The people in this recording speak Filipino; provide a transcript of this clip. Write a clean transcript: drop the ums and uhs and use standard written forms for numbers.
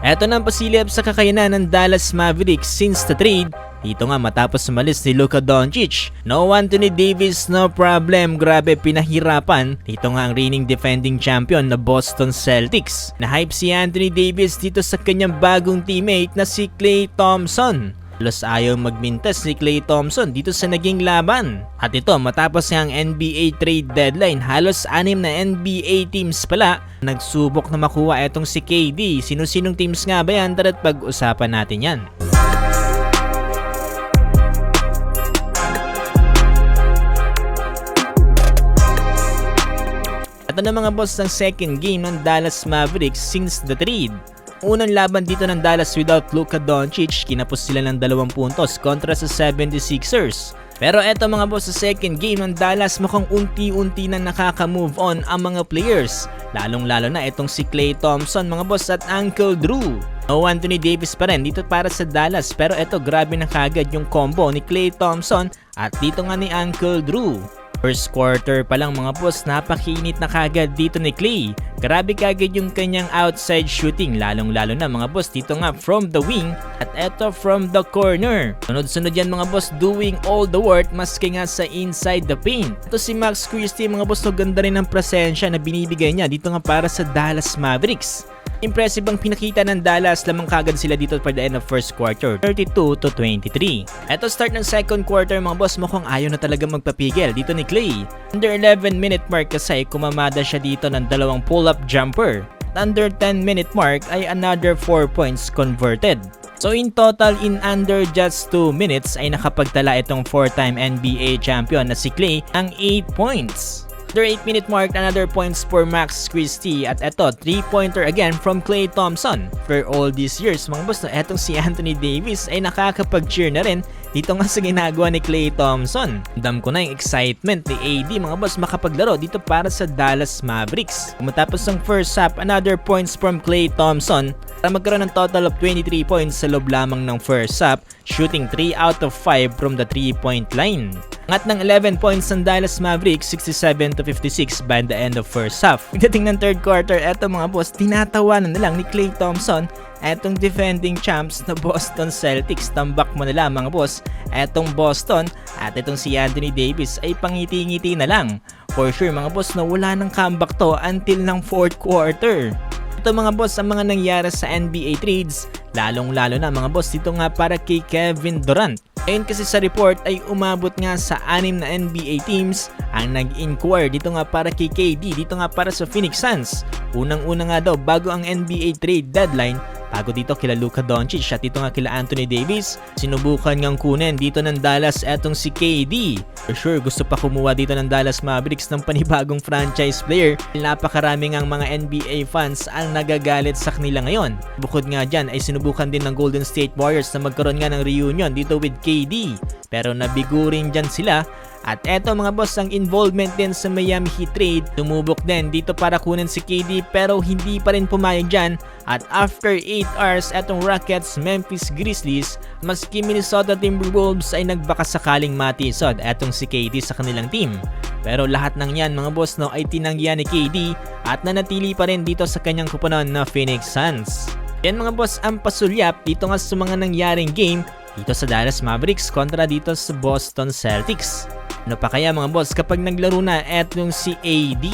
Eto na ang pasilip sa kakayanan ng Dallas Mavericks since the trade. Dito nga matapos umalis ni Luka Doncic. No Anthony Davis, no problem. Grabe pinahirapan. Dito nga ang reigning defending champion na Boston Celtics. Na-hype si Anthony Davis dito sa kanyang bagong teammate na si Klay Thompson. Halos ayaw magmintas ni Klay Thompson dito sa naging laban. At ito matapos nga ang NBA trade deadline, halos 6 na NBA teams pala nagsubok na makuha etong si KD. Sino-sinong teams nga ba yan? Tara't pag-usapan natin yan. Ito na mga boss ang second game ng Dallas Mavericks since the trade. Unang laban dito ng Dallas without Luka Doncic, kinapos sila ng 2 puntos kontra sa 76ers. Pero eto mga boss, sa second game ng Dallas mukhang unti-unti na nakaka-move on ang mga players. Lalong-lalo na itong si Klay Thompson mga boss at Uncle Drew. No Anthony Davis pa rin dito para sa Dallas, pero eto grabe na kagad yung combo ni Klay Thompson at dito nga ni Uncle Drew. First quarter pa lang mga boss, napakinit na kagad dito ni Klay. Grabe kagad yung kanyang outside shooting, lalong-lalo na mga boss dito nga from the wing at eto from the corner. Sunod-sunod yan mga boss, doing all the work maski nga sa inside the paint. Ito si Max Christie mga boss, no, ganda rin ang presensya na binibigay niya dito nga para sa Dallas Mavericks. Impressive ang pinakita ng Dallas, lamang kagad sila dito for the end of first quarter, 32-23. Eto start ng second quarter mga boss, mukhang ayaw na talaga magpapigil dito ni Klay. Under 11-minute mark kasi kumamada siya dito ng 2 pull-up jumper. Under 10-minute mark ay another 4 points converted. So in total, in under just 2 minutes ay nakapagtala itong 4-time NBA champion na si Klay ang 8 points. After 8-minute mark, another points for Max Christie at eto, 3-pointer again from Klay Thompson. For all these years mga boss, etong si Anthony Davis ay nakakapag-cheer na rin dito nga sa ginagawa ni Klay Thompson. Dam ko na yung excitement ni AD mga boss makapaglaro dito para sa Dallas Mavericks. Matapos ang first half, another points from Klay Thompson para magkaroon ng total of 23 points sa loob lamang ng first half, shooting 3 out of 5 from the 3-point line. Angat ng 11 points ng Dallas Mavericks, 67-56 by the end of first half. Pagdating ng third quarter, eto mga boss, tinatawanan na lang ni Klay Thompson etong defending champs na Boston Celtics. Tambak mo na lang mga boss, etong Boston at etong si Anthony Davis ay pangiti-ngiti na lang. For sure mga boss na wala nang comeback to until ng fourth quarter. Ito mga boss ang mga nangyari sa NBA trades, lalong-lalo na mga boss dito nga para kay Kevin Durant. Ngayon kasi sa report ay umabot nga sa 6 na NBA teams ang nag-inquire dito nga para kay KD, dito nga para sa Phoenix Suns. Unang-una nga daw bago ang NBA trade deadline, bago dito kila Luka Doncic at dito nga kila Anthony Davis, sinubukan ngang kunin dito ng Dallas etong si KD. For sure gusto pa kumuha dito ng Dallas Mavericks ng panibagong franchise player. Napakaraming ang mga NBA fans ang nagagalit sa kanila ngayon. Bukod nga dyan ay sinubukan din ng Golden State Warriors na magkaroon nga ng reunion dito with KD. Pero nabigo rin dyan sila. At eto mga boss, ang involvement din sa Miami Heat trade, tumubok din dito para kunin si KD pero hindi pa rin pumayag dyan. At after 8 hours, etong Rockets, Memphis Grizzlies, maski Minnesota Timberwolves ay nagbakasakaling matisod etong si KD sa kanilang team. Pero lahat ng yan mga boss no, ay tinanggihan ni KD at nanatili pa rin dito sa kanyang kupunan na Phoenix Suns. Yan mga boss ang pasulyap dito nga sa mga nangyaring game dito sa Dallas Mavericks kontra dito sa Boston Celtics. Ano pa kaya mga boss kapag naglaro na etong si AD?